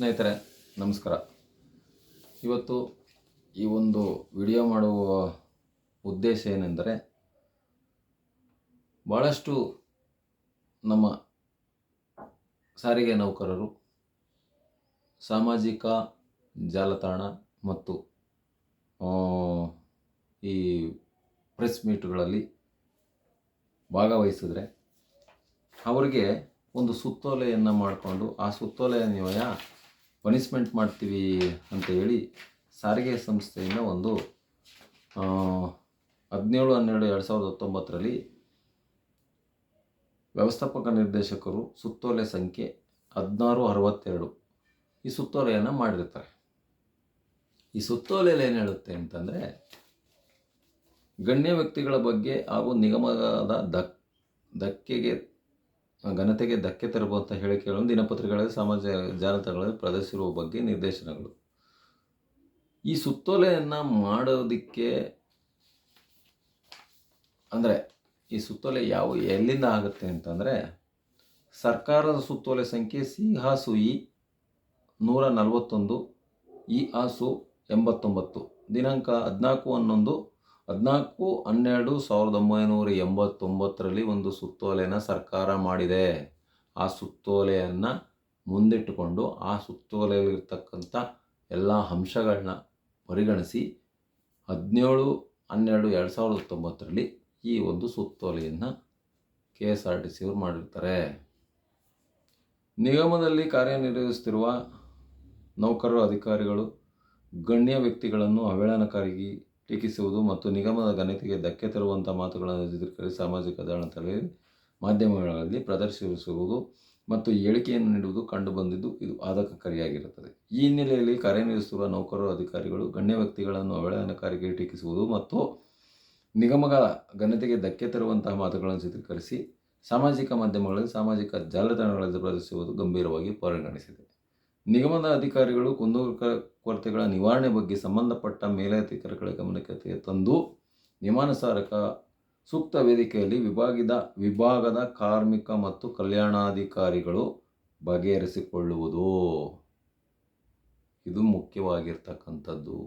ಸ್ನೇಹಿತರೆ ನಮಸ್ಕಾರ. ಇವತ್ತು ಈ ಒಂದು ವಿಡಿಯೋ ಮಾಡುವ ಉದ್ದೇಶ ಏನೆಂದರೆ, ಭಾಳಷ್ಟು ನಮ್ಮ ಸಾರಿಗೆ ನೌಕರರು ಸಾಮಾಜಿಕ ಜಾಲತಾಣ ಮತ್ತು ಈ ಪ್ರೆಸ್ ಮೀಟ್ಗಳಲ್ಲಿ ಭಾಗವಹಿಸಿದ್ರೆ ಅವರಿಗೆ ಒಂದು ಸುತ್ತೋಲೆಯನ್ನು ಮಾಡಿಕೊಂಡು ಆ ಸುತ್ತೋಲೆಯ ಪನಿಷ್ಮೆಂಟ್ ಮಾಡ್ತೀವಿ ಅಂತ ಹೇಳಿ ಸಾರಿಗೆ ಸಂಸ್ಥೆಯಿಂದ ಒಂದು 17/12/2019 ವ್ಯವಸ್ಥಾಪಕ ನಿರ್ದೇಶಕರು ಸುತ್ತೋಲೆ ಸಂಖ್ಯೆ 1662 ಈ ಸುತ್ತೋಲೆಯನ್ನು ಮಾಡಿರ್ತಾರೆ. ಈ ಸುತ್ತೋಲೆಯಲ್ಲಿ ಏನು ಹೇಳುತ್ತೆ ಅಂತಂದರೆ, ಗಣ್ಯ ವ್ಯಕ್ತಿಗಳ ಬಗ್ಗೆ ಹಾಗೂ ನಿಗಮದ ಘನತೆಗೆ ಧಕ್ಕೆ ತರುವಂಥ ಹೇಳಿಕೆಗಳನ್ನು ದಿನಪತ್ರಿಕೆಗಳಲ್ಲಿ ಸಾಮಾಜಿಕ ಜಾಲತಾಣಗಳಲ್ಲಿ ಪ್ರದರ್ಶಿಸುವ ಬಗ್ಗೆ ನಿರ್ದೇಶನಗಳು. ಈ ಸುತ್ತೋಲೆಯನ್ನು ಮಾಡೋದಕ್ಕೆ ಅಂದರೆ ಈ ಸುತ್ತೋಲೆ ಎಲ್ಲಿಂದ ಆಗುತ್ತೆ ಅಂತಂದರೆ, ಸರ್ಕಾರದ ಸುತ್ತೋಲೆ ಸಂಖ್ಯೆ CHSUE 141 EASU 89 ದಿನಾಂಕ 14/12/1989 ಒಂದು ಸುತ್ತೋಲೆಯನ್ನು ಸರ್ಕಾರ ಮಾಡಿದೆ. ಆ ಸುತ್ತೋಲೆಯನ್ನು ಮುಂದಿಟ್ಟುಕೊಂಡು ಆ ಸುತ್ತೋಲೆಯಲ್ಲಿರ್ತಕ್ಕಂಥ ಎಲ್ಲ ಅಂಶಗಳನ್ನ ಪರಿಗಣಿಸಿ 17/12/2019 ಈ ಒಂದು ಸುತ್ತೋಲೆಯನ್ನು KSRTC ಅವರು ಮಾಡಿರ್ತಾರೆ. ನಿಗಮದಲ್ಲಿ ಕಾರ್ಯನಿರ್ವಹಿಸುತ್ತಿರುವ ನೌಕರರು ಅಧಿಕಾರಿಗಳು ಗಣ್ಯ ವ್ಯಕ್ತಿಗಳನ್ನು ಅವಹೇಳನಕಾರಿ ಟೀಕಿಸುವುದು ಮತ್ತು ನಿಗಮದ ಘನತೆಗೆ ಧಕ್ಕೆ ತರುವಂಥ ಮಾತುಗಳನ್ನು ಚಿತ್ರೀಕರಿಸಿ ಸಾಮಾಜಿಕ ಜಾಲತಾಣಗಳಲ್ಲಿ ಮಾಧ್ಯಮಗಳಲ್ಲಿ ಪ್ರದರ್ಶಿಸುವುದು ಮತ್ತು ಹೇಳಿಕೆಯನ್ನು ನೀಡುವುದು ಕಂಡುಬಂದಿದ್ದು ಇದು ಆಘಾತಕಾರಿಯಾಗಿರುತ್ತದೆ. ಈ ಹಿನ್ನೆಲೆಯಲ್ಲಿ ಕಾರ್ಯನಿರ್ವಹಿಸುವ ನೌಕರರು ಅಧಿಕಾರಿಗಳು ಗಣ್ಯ ವ್ಯಕ್ತಿಗಳನ್ನು ಅವಹೇಳನಕಾರಿಗೆ ಟೀಕಿಸುವುದು ಮತ್ತು ನಿಗಮದ ಘನತೆಗೆ ಧಕ್ಕೆ ತರುವಂತಹ ಮಾತುಗಳನ್ನು ಚಿತ್ರೀಕರಿಸಿ ಸಾಮಾಜಿಕ ಮಾಧ್ಯಮಗಳಲ್ಲಿ ಸಾಮಾಜಿಕ ಜಾಲತಾಣಗಳಲ್ಲಿ ಪ್ರದರ್ಶಿಸುವುದು ಗಂಭೀರವಾಗಿ ಪರಿಗಣಿಸಿದೆ. ನಿಗಮದ ಅಧಿಕಾರಿಗಳು ಕುಂದುಕೊರತೆಗಳ ನಿವಾರಣೆ ಬಗ್ಗೆ ಸಂಬಂಧಪಟ್ಟ ಮೇಲಧಿಕಾರಿಗಳ ಗಮನಕ್ಕೆ ತಂದು ನಿಯಮಾನುಸಾರ ಸೂಕ್ತ ವೇದಿಕೆಯಲ್ಲಿ ವಿಭಾಗದ ಕಾರ್ಮಿಕ ಮತ್ತು ಕಲ್ಯಾಣಾಧಿಕಾರಿಗಳು ಬಗೆಹರಿಸಿಕೊಳ್ಳುವುದು. ಇದು ಮುಖ್ಯವಾಗಿರ್ತಕ್ಕಂಥದ್ದು.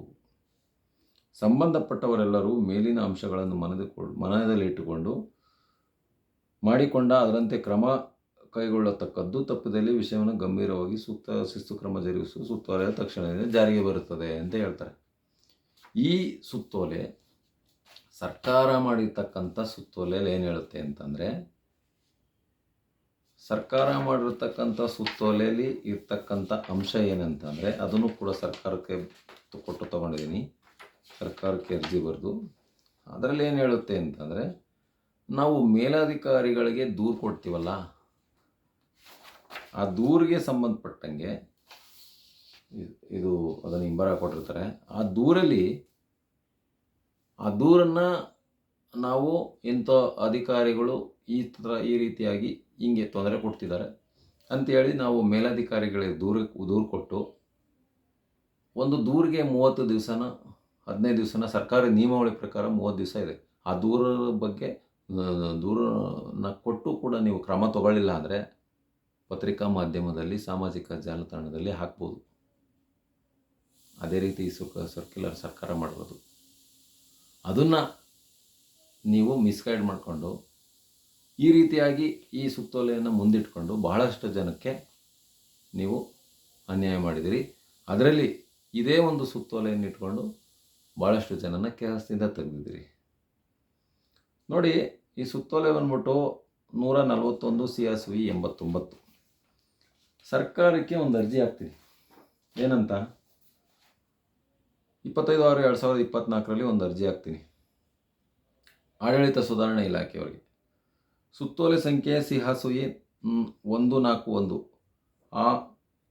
ಸಂಬಂಧಪಟ್ಟವರೆಲ್ಲರೂ ಮೇಲಿನ ಅಂಶಗಳನ್ನು ಮನದಲ್ಲಿಟ್ಟುಕೊಂಡು ಮಾಡಿಕೊಂಡ ಅದರಂತೆ ಕ್ರಮ ಕೈಗೊಳ್ಳತಕ್ಕದ್ದು. ತಪ್ಪಿದಲ್ಲಿ ವಿಷಯವನ್ನು ಗಂಭೀರವಾಗಿ ಸೂಕ್ತ ಶಿಸ್ತು ಕ್ರಮ ಜರುಗಿಸುವ ಸುತ್ತೋಲೆ ತಕ್ಷಣವೇ ಜಾರಿಗೆ ಬರುತ್ತದೆ ಅಂತ ಹೇಳ್ತಾರೆ. ಈ ಸುತ್ತೋಲೆ ಸರ್ಕಾರ ಮಾಡಿರ್ತಕ್ಕಂಥ ಸುತ್ತೋಲೆಯಲ್ಲಿ ಏನು ಹೇಳುತ್ತೆ ಅಂತಂದರೆ, ಸರ್ಕಾರ ಮಾಡಿರ್ತಕ್ಕಂಥ ಸುತ್ತೋಲೆಯಲ್ಲಿ ಇರ್ತಕ್ಕಂಥ ಅಂಶ ಏನಂತಂದರೆ, ಅದನ್ನು ಕೂಡ ಸರ್ಕಾರಕ್ಕೆ ಕೊಟ್ಟು ತಗೊಂಡಿದ್ದೀನಿ, ಸರ್ಕಾರಕ್ಕೆ ಅರ್ಜಿ ಬರೆದು. ಅದರಲ್ಲಿ ಏನು ಹೇಳುತ್ತೆ ಅಂತಂದರೆ, ನಾವು ಮೇಲಧಿಕಾರಿಗಳಿಗೆ ದೂರು ಕೊಡ್ತೀವಲ್ಲ, ಆ ದೂರಿಗೆ ಸಂಬಂಧಪಟ್ಟಂಗೆ ಇದು ಅದನ್ನು ಹಿಂಬರ ಕೊಟ್ಟಿರ್ತಾರೆ. ಆ ದೂರನ್ನು ನಾವು ಇಂಥ ಅಧಿಕಾರಿಗಳು ಈ ರೀತಿಯಾಗಿ ಹಿಂಗೆ ತೊಂದರೆ ಕೊಡ್ತಿದ್ದಾರೆ ಅಂಥೇಳಿ ನಾವು ಮೇಲಧಿಕಾರಿಗಳಿಗೆ ದೂರು ಕೊಟ್ಟು, ಒಂದು ದೂರಿಗೆ 30 ದಿವಸನ 15 ದಿವಸನ ಸರ್ಕಾರಿ ನಿಯಮಾವಳಿ ಪ್ರಕಾರ 30 ದಿವಸ ಇದೆ. ಆ ದೂರದ ಬಗ್ಗೆ ದೂರನ್ನ ಕೊಟ್ಟು ಕೂಡ ನೀವು ಕ್ರಮ ತಗೊಳ್ಳಿಲ್ಲ ಅಂದರೆ ಪತ್ರಿಕಾ ಮಾಧ್ಯಮದಲ್ಲಿ ಸಾಮಾಜಿಕ ಜಾಲತಾಣದಲ್ಲಿ ಹಾಕ್ಬೋದು. ಅದೇ ರೀತಿ ಸರ್ಕ್ಯುಲರ್ ಸರ್ಕಾರ ಮಾಡಿರೋದು. ಅದನ್ನು ನೀವು ಮಿಸ್ಗೈಡ್ ಮಾಡಿಕೊಂಡು ಈ ರೀತಿಯಾಗಿ ಈ ಸುತ್ತೋಲೆಯನ್ನು ಮುಂದಿಟ್ಕೊಂಡು ಬಹಳಷ್ಟು ಜನಕ್ಕೆ ನೀವು ಅನ್ಯಾಯ ಮಾಡಿದಿರಿ. ಅದರಲ್ಲಿ ಇದೇ ಒಂದು ಸುತ್ತೋಲೆಯನ್ನು ಇಟ್ಕೊಂಡು ಭಾಳಷ್ಟು ಜನನ ಕೆಲಸದಿಂದ ತೆಗೆದಿದ್ದೀರಿ. ನೋಡಿ, ಈ ಸುತ್ತೋಲೆ ಬಂದ್ಬಿಟ್ಟು 141 CHSUE 89. ಸರ್ಕಾರಕ್ಕೆ ಒಂದು ಅರ್ಜಿ ಹಾಕ್ತೀನಿ. ಏನಂತ, 25/6/2024 ಒಂದು ಅರ್ಜಿ ಹಾಕ್ತೀನಿ ಆಡಳಿತ ಸುಧಾರಣಾ ಇಲಾಖೆಯವರಿಗೆ. ಸುತ್ತೋಲೆ ಸಂಖ್ಯೆ CHSUE 141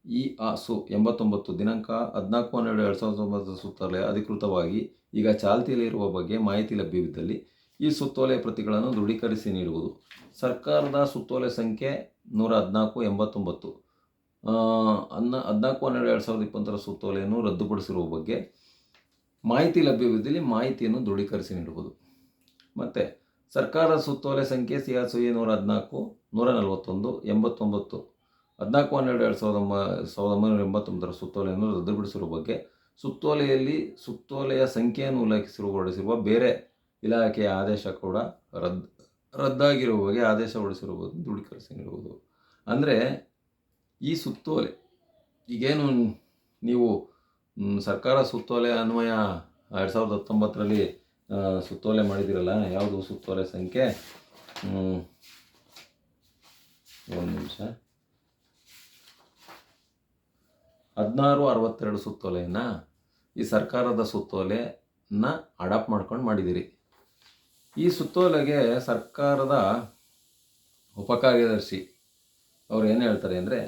EASU 89 ದಿನಾಂಕ 14/12/2019 ಸುತ್ತೋಲೆ ಅಧಿಕೃತವಾಗಿ ಈಗ ಚಾಲ್ತಿಯಲ್ಲಿರುವ ಬಗ್ಗೆ ಮಾಹಿತಿ ಲಭ್ಯವಿದ್ದಲ್ಲಿ ಈ ಸುತ್ತೋಲೆಯ ಪ್ರತಿಗಳನ್ನು ದೃಢೀಕರಿಸಿ ನೀಡುವುದು. ಸರ್ಕಾರದ ಸುತ್ತೋಲೆ ಸಂಖ್ಯೆ 114/89 14/12/2020 ಸುತ್ತೋಲೆಯನ್ನು ರದ್ದುಪಡಿಸಿರುವ ಬಗ್ಗೆ ಮಾಹಿತಿ ಲಭ್ಯವಿದ್ದಲ್ಲಿ ಮಾಹಿತಿಯನ್ನು ದೃಢೀಕರಿಸಿ ನೀಡುವುದು. ಮತ್ತು ಸರ್ಕಾರದ ಸುತ್ತೋಲೆ ಸಂಖ್ಯೆ CHSUE 141/89 14/12/1989 ಸುತ್ತೋಲೆಯನ್ನು ರದ್ದುಪಡಿಸಿರುವ ಬಗ್ಗೆ ಸುತ್ತೋಲೆಯ ಸಂಖ್ಯೆಯನ್ನು ಉಲ್ಲೇಖಿಸಿರುವ ಹೊರಡಿಸಿರುವ ಬೇರೆ ಇಲಾಖೆಯ ಆದೇಶ ಕೂಡ ರದ್ದಾಗಿರುವ ಬಗ್ಗೆ ಆದೇಶ ಹೊರಡಿಸಿರುವುದು ದೃಢೀಕರಿಸಿ ನೀಡುವುದು. ಅಂದರೆ ಈ ಸುತ್ತೋಲೆ ಈಗೇನು ನೀವು ಸರ್ಕಾರ ಸುತ್ತೋಲೆ ಅನ್ವಯ 2019ರಲ್ಲಿ ಸುತ್ತೋಲೆ ಮಾಡಿದಿರಲ್ಲ, ಯಾವುದು ಸುತ್ತೋಲೆ ಸಂಖ್ಯೆ, ಒಂದು ನಿಮಿಷ, 1662 ಸುತ್ತೋಲೆಯನ್ನು ಈ ಸರ್ಕಾರದ ಸುತ್ತೋಲೆನ ಅಡಾಪ್ಟ್ ಮಾಡ್ಕೊಂಡು ಮಾಡಿದ್ದೀರಿ. ಈ ಸುತ್ತೋಲೆಗೆ ಸರ್ಕಾರದ ಉಪಕಾರ್ಯದರ್ಶಿ ಅವ್ರು ಏನು ಹೇಳ್ತಾರೆ ಅಂದರೆ,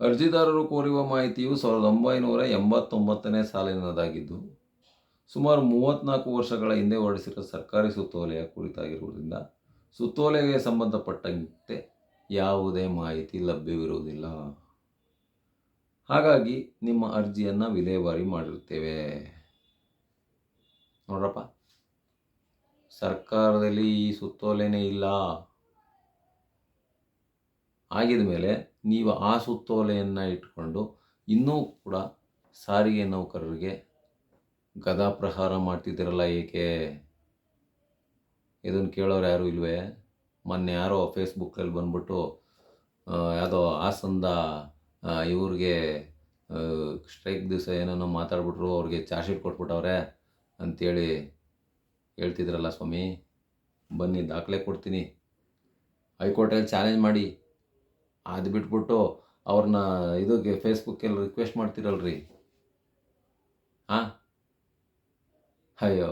ಅರ್ಜಿದಾರರು ಕೋರುವ ಮಾಹಿತಿಯು 1989ನೇ ಸಾಲಿನದಾಗಿದ್ದು ಸುಮಾರು 34 ವರ್ಷಗಳ ಹಿಂದೆ ಹೊರಡಿಸಿರುವ ಸರ್ಕಾರಿ ಸುತ್ತೋಲೆಯ ಕುರಿತಾಗಿರುವುದರಿಂದ ಸುತ್ತೋಲೆಗೆ ಸಂಬಂಧಪಟ್ಟಂತೆ ಯಾವುದೇ ಮಾಹಿತಿ ಲಭ್ಯವಿರುವುದಿಲ್ಲ. ಹಾಗಾಗಿ ನಿಮ್ಮ ಅರ್ಜಿಯನ್ನು ವಿಲೇವಾರಿ ಮಾಡಿರುತ್ತೇವೆ. ನೋಡ್ರಪ್ಪ, ಸರ್ಕಾರದಲ್ಲಿ ಈ ಸುತ್ತೋಲೆನೇ ಇಲ್ಲ. ಆಗಿದ ಮೇಲೆ ನೀವು ಆ ಸುತ್ತೋಲೆಯನ್ನು ಇಟ್ಕೊಂಡು ಇನ್ನೂ ಕೂಡ ಸಾರಿಗೆ ನೌಕರರಿಗೆ ಗದಾಪ್ರಹಾರ ಮಾಡ್ತಿದ್ದೀರಲ್ಲ, ಏಕೆ? ಇದನ್ನು ಕೇಳೋರು ಯಾರೂ ಇಲ್ವೇ? ಮೊನ್ನೆ ಯಾರೋ ಫೇಸ್ಬುಕ್ಕಲ್ಲಿ ಬಂದ್ಬಿಟ್ಟು ಯಾವುದೋ ಹಾಸನದ ಇವ್ರಿಗೆ ಸ್ಟ್ರೈಕ್ ದಿವಸ ಏನೇನೋ ಮಾತಾಡ್ಬಿಟ್ರು, ಅವ್ರಿಗೆ ಚಾರ್ಜ್ ಶೀಟ್ ಕೊಟ್ಬಿಟ್ಟವ್ರೆ ಅಂಥೇಳಿ ಹೇಳ್ತಿದ್ರಲ್ಲ ಸ್ವಾಮಿ. ಬನ್ನಿ, ದಾಖಲೆ ಕೊಡ್ತೀನಿ, ಹೈಕೋರ್ಟಲ್ಲಿ ಚಾಲೆಂಜ್ ಮಾಡಿ. ಅದು ಬಿಟ್ಬಿಟ್ಟು ಅವ್ರನ್ನ ಇದಕ್ಕೆ ಫೇಸ್ಬುಕ್ಕಲ್ಲಿ ರಿಕ್ವೆಸ್ಟ್ ಮಾಡ್ತಿರಲ್ರಿ. ಅಯ್ಯೋ,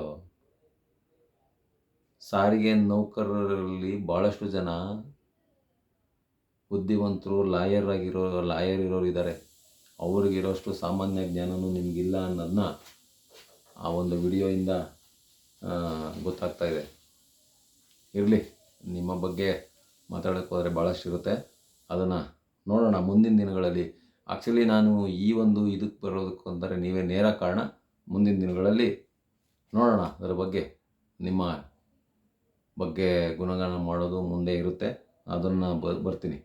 ಸಾರಿಗೆ ನೌಕರರಲ್ಲಿ ಭಾಳಷ್ಟು ಜನ ಬುದ್ಧಿವಂತರು, ಲಾಯರ್ ಇರೋರು ಇದ್ದಾರೆ. ಅವ್ರಿಗಿರೋಷ್ಟು ಸಾಮಾನ್ಯ ಜ್ಞಾನನೂ ನಿಮಗಿಲ್ಲ ಅನ್ನೋದನ್ನ ಆ ಒಂದು ವಿಡಿಯೋಯಿಂದ ಗೊತ್ತಾಗ್ತಾ ಇದೆ. ಇರಲಿ, ನಿಮ್ಮ ಬಗ್ಗೆ ಮಾತಾಡೋಕ್ಕೆ ಹೋದರೆ ಭಾಳಷ್ಟು ಇರುತ್ತೆ, ಅದನ್ನು ನೋಡೋಣ ಮುಂದಿನ ದಿನಗಳಲ್ಲಿ. ಆ್ಯಕ್ಚುಲಿ ನಾನು ಈ ಒಂದು ಇದಕ್ಕೆ ಬರೋದಕ್ಕೆ ಅಂದರೆ ನೀವೇ ನೇರ ಕಾರಣ. ಮುಂದಿನ ದಿನಗಳಲ್ಲಿ ನೋಡೋಣ, ಅದರ ಬಗ್ಗೆ ನಿಮ್ಮ ಬಗ್ಗೆ ಗುಣಗಾನ ಮಾಡೋದು ಮುಂದೆ ಇರುತ್ತೆ, ಅದನ್ನು ಬರ್ತೀನಿ.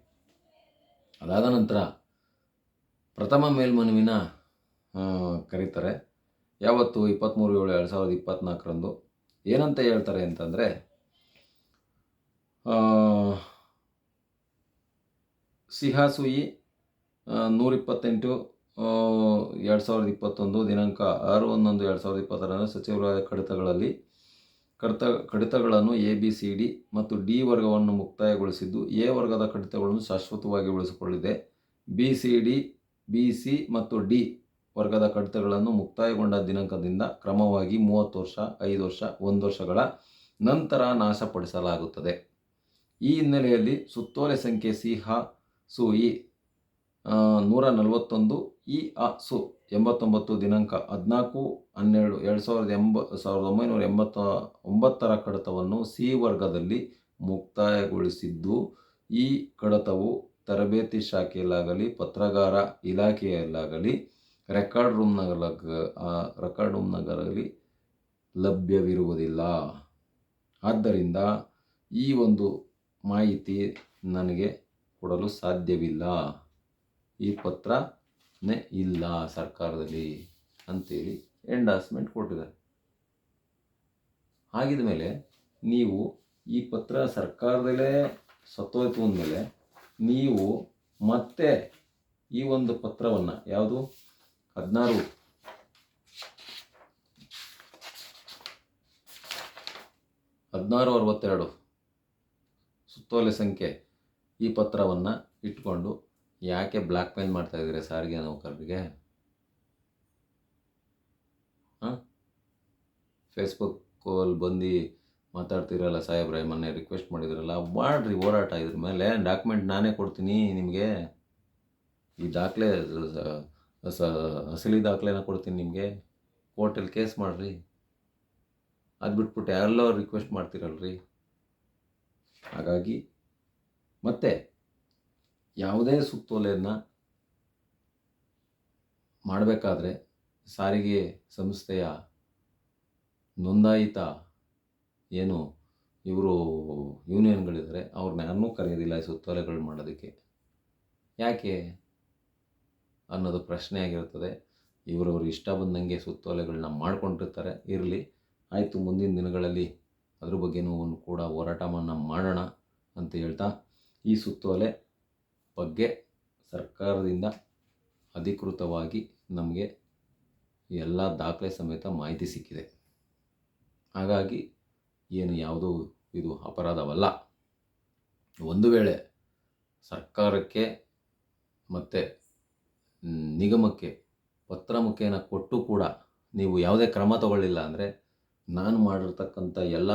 ಅದಾದ ನಂತರ ಪ್ರಥಮ ಮೇಲ್ಮನವಿನ ಕರೀತಾರೆ. ಯಾವತ್ತು? 23/7/2024 ಏನಂತ ಹೇಳ್ತಾರೆ ಅಂತಂದರೆ, ಸಿಹಾಸುಯಿ 128/2021 ದಿನಾಂಕ 6/11/2022 ಸಚಿವಾಲಯ ಕಡಿತಗಳನ್ನು ABCD ಮತ್ತು D ವರ್ಗವನ್ನು ಮುಕ್ತಾಯಗೊಳಿಸಿದ್ದು, A ವರ್ಗದ ಕಡಿತಗಳನ್ನು ಶಾಶ್ವತವಾಗಿ ಉಳಿಸಿಕೊಳ್ಳಿದೆ. BCD, BC ಮತ್ತು D ವರ್ಗದ ಕಡಿತಗಳನ್ನು ಮುಕ್ತಾಯಗೊಂಡ ದಿನಾಂಕದಿಂದ ಕ್ರಮವಾಗಿ 30 ವರ್ಷ, 5 ವರ್ಷ, 1 ವರ್ಷಗಳ ನಂತರ ನಾಶಪಡಿಸಲಾಗುತ್ತದೆ. ಈ ಹಿನ್ನೆಲೆಯಲ್ಲಿ ಸುತ್ತೋಲೆ ಸಂಖ್ಯೆ ಸಿಹಾಸುಯಿ 141 EASU 89 ದಿನಾಂಕ 14/12/1989 ಕಡತವನ್ನು C ವರ್ಗದಲ್ಲಿ ಮುಕ್ತಾಯಗೊಳಿಸಿದ್ದು, ಈ ಕಡತವು ತರಬೇತಿ ಶಾಖೆಯಲ್ಲಾಗಲಿ, ಪತ್ರಗಾರ ಇಲಾಖೆಯಲ್ಲಾಗಲಿ, ರೆಕಾರ್ಡ್ ರೂಮ್ನಾಗಲಿ ಲಭ್ಯವಿರುವುದಿಲ್ಲ. ಆದ್ದರಿಂದ ಈ ಒಂದು ಮಾಹಿತಿ ನನಗೆ ಕೊಡಲು ಸಾಧ್ಯವಿಲ್ಲ, ಈ ಪತ್ರನೇ ಇಲ್ಲ ಸರ್ಕಾರದಲ್ಲಿ ಅಂತೇಳಿ ಎಂಡಾರ್ಸ್ಮೆಂಟ್ ಕೊಟ್ಟಿದ್ದಾರೆ. ಆಗಿದ ಮೇಲೆ ನೀವು ಈ ಪತ್ರ ಸರ್ಕಾರದಲ್ಲೇ ಸತ್ತೋಯ್ತು ಅಂದಮೇಲೆ ನೀವು ಮತ್ತೆ ಈ ಒಂದು ಪತ್ರವನ್ನು, ಯಾವುದು 1662 ಸುತ್ತೋಲೆ ಸಂಖ್ಯೆ, ಈ ಪತ್ರವನ್ನು ಇಟ್ಕೊಂಡು ಯಾಕೆ ಬ್ಲ್ಯಾಕ್ ಮೇಲ್ ಮಾಡ್ತಾಯಿದ್ದೀರಿ ಸಾರಿಗೆ ನೌಕರರಿಗೆ? ಫೇಸ್ಬುಕ್ಕಲ್ಲಿ ಬಂದು ಮಾತಾಡ್ತಿರಲ್ಲ ಸಾಹೇಬ್ರೆ, ಮೊನ್ನೆ ರಿಕ್ವೆಸ್ಟ್ ಮಾಡಿದ್ರಲ್ಲ, ಮಾಡ್ರಿ ಹೋರಾಟ. ಇದ್ರ ಮೇಲೆ ಡಾಕ್ಯುಮೆಂಟ್ ನಾನೇ ಕೊಡ್ತೀನಿ ನಿಮಗೆ. ಈ ದಾಖಲೆ ಅಸಲಿ ದಾಖಲೆನ ಕೊಡ್ತೀನಿ ನಿಮಗೆ. ಕೋರ್ಟಲ್ಲಿ ಕೇಸ್ ಮಾಡಿರಿ. ಅದು ಬಿಟ್ಬಿಟ್ಟು ಯಾರೆಲ್ಲೋ ರಿಕ್ವೆಸ್ಟ್ ಮಾಡ್ತಿರಲ್ರಿ. ಹಾಗಾಗಿ ಮತ್ತೆ ಯಾವುದೇ ಸುತ್ತೋಲೆಯನ್ನು ಮಾಡಬೇಕಾದ್ರೆ ಸಾರಿಗೆ ಸಂಸ್ಥೆಯ ನೋಂದಾಯಿತ ಏನು ಇವರು ಯೂನಿಯನ್ಗಳಿದ್ದಾರೆ, ಅವ್ರನ್ನ ಯಾರನ್ನೂ ಕರೆಯೋದಿಲ್ಲ ಈ ಸುತ್ತೋಲೆಗಳು ಮಾಡೋದಕ್ಕೆ. ಯಾಕೆ ಅನ್ನೋದು ಪ್ರಶ್ನೆ ಆಗಿರ್ತದೆ. ಇವರವರು ಇಷ್ಟ ಬಂದಂಗೆ ಸುತ್ತೋಲೆಗಳನ್ನ ಮಾಡ್ಕೊಂಡಿರ್ತಾರೆ. ಇರಲಿ, ಆಯಿತು, ಮುಂದಿನ ದಿನಗಳಲ್ಲಿ ಅದ್ರ ಬಗ್ಗೆನೂ ಒಂದು ಕೂಡ ಹೋರಾಟವನ್ನು ಮಾಡೋಣ ಅಂತ ಹೇಳ್ತಾ, ಈ ಸುತ್ತೋಲೆ ಬಗ್ಗೆ ಸರ್ಕಾರದಿಂದ ಅಧಿಕೃತವಾಗಿ ನಮಗೆ ಎಲ್ಲ ದಾಖಲೆ ಸಮೇತ ಮಾಹಿತಿ ಸಿಕ್ಕಿದೆ. ಹಾಗಾಗಿ ಏನು ಯಾವುದೂ ಇದು ಅಪರಾಧವಲ್ಲ. ಒಂದು ವೇಳೆ ಸರ್ಕಾರಕ್ಕೆ ಮತ್ತು ನಿಗಮಕ್ಕೆ ಪತ್ರ ಮುಖೇನ ಕೊಟ್ಟು ಕೂಡ ನೀವು ಯಾವುದೇ ಕ್ರಮ ತಗೊಳ್ಳಿಲ್ಲ ಅಂದರೆ, ನಾನು ಮಾಡಿರ್ತಕ್ಕಂಥ ಎಲ್ಲ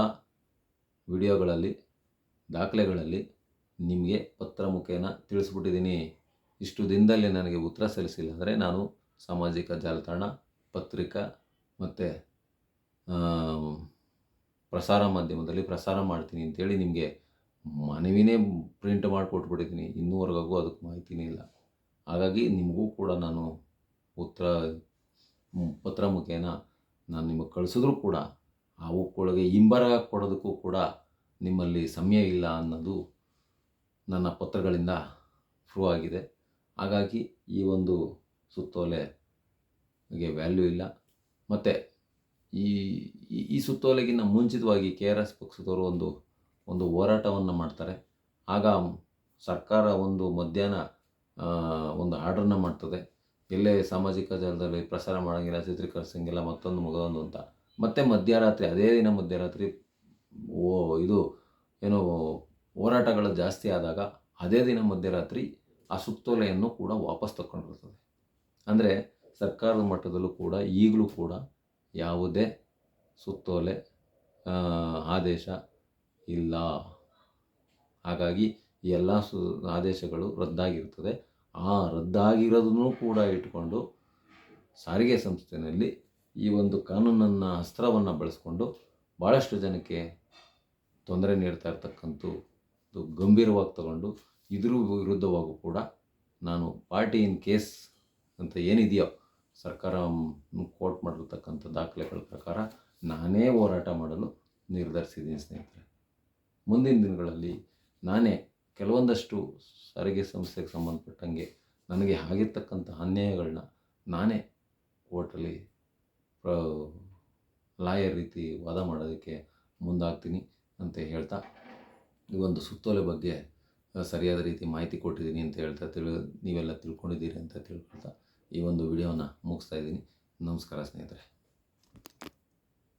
ವಿಡಿಯೋಗಳಲ್ಲಿ, ದಾಖಲೆಗಳಲ್ಲಿ ನಿಮಗೆ ಪತ್ರ ಮುಖೇನ ತಿಳಿಸ್ಬಿಟ್ಟಿದ್ದೀನಿ. ಇಷ್ಟು ದಿನದಲ್ಲಿ ನನಗೆ ಉತ್ತರ ಸಲ್ಲಿಸಿಲ್ಲ ಅಂದರೆ ನಾನು ಸಾಮಾಜಿಕ ಜಾಲತಾಣ, ಪತ್ರಿಕಾ ಮತ್ತು ಪ್ರಸಾರ ಮಾಧ್ಯಮದಲ್ಲಿ ಪ್ರಸಾರ ಮಾಡ್ತೀನಿ ಅಂತೇಳಿ ನಿಮಗೆ ಮನವಿನೇ ಪ್ರಿಂಟ್ ಮಾಡಿ ಕೊಟ್ಬಿಟ್ಟಿದ್ದೀನಿ. ಇನ್ನೂವರೆಗೂ ಅದಕ್ಕೆ ಮಾಹಿತಿನೇ ಇಲ್ಲ. ಹಾಗಾಗಿ ನಿಮಗೂ ಕೂಡ ನಾನು ಪತ್ರ ಮುಖೇನ ನಾನು ನಿಮಗೆ ಕಳಿಸಿದ್ರೂ ಕೂಡ ಅವುಗಳಿಗೆ ಹಿಂಬರಹ ಕೊಡೋದಕ್ಕೂ ಕೂಡ ನಿಮ್ಮಲ್ಲಿ ಸಮಯ ಇಲ್ಲ ಅನ್ನೋದು ನನ್ನ ಪತ್ರಗಳಿಂದ ಪ್ರೂವ್ ಆಗಿದೆ. ಹಾಗಾಗಿ ಈ ಒಂದು ಸುತ್ತೋಲೆಗೆ ವ್ಯಾಲ್ಯೂ ಇಲ್ಲ. ಮತ್ತು ಈ ಸುತ್ತೋಲೆಗಿಂತ ಮುಂಚಿತವಾಗಿ KRS ಪಕ್ಷದವರು ಒಂದು ಹೋರಾಟವನ್ನು ಮಾಡ್ತಾರೆ. ಆಗ ಸರ್ಕಾರ ಒಂದು ಮಧ್ಯಾಹ್ನ ಒಂದು ಆರ್ಡ್ರನ್ನ ಮಾಡ್ತದೆ, ಎಲ್ಲೇ ಸಾಮಾಜಿಕ ಜಾಲದಲ್ಲಿ ಪ್ರಸಾರ ಮಾಡೋಂಗಿಲ್ಲ, ಚಿತ್ರೀಕರಿಸೋಂಗಿಲ್ಲ, ಮತ್ತೊಂದು ಅಂತ. ಮತ್ತು ಮಧ್ಯರಾತ್ರಿ, ಅದೇ ದಿನ ಮಧ್ಯರಾತ್ರಿ ಇದು ಏನೋ ಹೋರಾಟಗಳು ಜಾಸ್ತಿ ಆದಾಗ ಅದೇ ದಿನ ಮಧ್ಯರಾತ್ರಿ ಆ ಸುತ್ತೋಲೆಯನ್ನು ಕೂಡ ವಾಪಸ್ ತಗೊಂಡಿರ್ತದೆ. ಅಂದರೆ ಸರ್ಕಾರದ ಮಟ್ಟದಲ್ಲೂ ಕೂಡ ಈಗಲೂ ಕೂಡ ಯಾವುದೇ ಸುತ್ತೋಲೆ ಆದೇಶ ಇಲ್ಲ. ಹಾಗಾಗಿ ಈ ಎಲ್ಲ ಆದೇಶಗಳು ರದ್ದಾಗಿರ್ತದೆ. ಆ ರದ್ದಾಗಿರೋದನ್ನು ಕೂಡ ಇಟ್ಕೊಂಡು ಸಾರಿಗೆ ಸಂಸ್ಥೆಯಲ್ಲಿ ಈ ಒಂದು ಕಾನೂನನ್ನು ಅಸ್ತ್ರವನ್ನು ಬಳಸ್ಕೊಂಡು ಭಾಳಷ್ಟು ಜನಕ್ಕೆ ತೊಂದರೆ ನೀಡ್ತಾ ಇರ್ತಕ್ಕಂಥದ್ದು ಗಂಭೀರವಾಗಿ ತಗೊಂಡು ಇದ್ರ ವಿರುದ್ಧವಾಗೂ ಕೂಡ ನಾನು ಪಾರ್ಟಿ ಇನ್ ಕೇಸ್ ಅಂತ ಏನಿದೆಯೋ ಸರ್ಕಾರ ಕೋರ್ಟ್ ಮಾಡಿರ್ತಕ್ಕಂಥ ದಾಖಲೆಗಳ ಪ್ರಕಾರ ನಾನೇ ಹೋರಾಟ ಮಾಡಲು ನಿರ್ಧರಿಸಿದ್ದೀನಿ ಸ್ನೇಹಿತರೆ. ಮುಂದಿನ ದಿನಗಳಲ್ಲಿ ನಾನೇ ಕೆಲವೊಂದಷ್ಟು ಸಾರಿಗೆ ಸಂಸ್ಥೆಗೆ ಸಂಬಂಧಪಟ್ಟಂಗೆ ನನಗೆ ಆಗಿರ್ತಕ್ಕಂಥ ಅನ್ಯಾಯಗಳನ್ನ ನಾನೇ ಕೋರ್ಟಲ್ಲಿ ಲಾಯರ್ ರೀತಿ ವಾದ ಮಾಡೋದಕ್ಕೆ ಮುಂದಾಗ್ತೀನಿ ಅಂತ ಹೇಳ್ತಾ, ಈ ಒಂದು ಸುತ್ತೋಲೆ ಬಗ್ಗೆ ಸರಿಯಾದ ರೀತಿ ಮಾಹಿತಿ ಕೊಟ್ಟಿದ್ದೀನಿ ಅಂತ ಹೇಳ್ತಾ ನೀವೆಲ್ಲ ತಿಳ್ಕೊಂಡಿದ್ದೀರಿ ಅಂತ ತಿಳ್ಕೊಳ್ತಾ ಈ ಒಂದು ವಿಡಿಯೋನ ಮುಗಿಸ್ತಾ ಇದ್ದೀನಿ. ನಮಸ್ಕಾರ ಸ್ನೇಹಿತರೆ.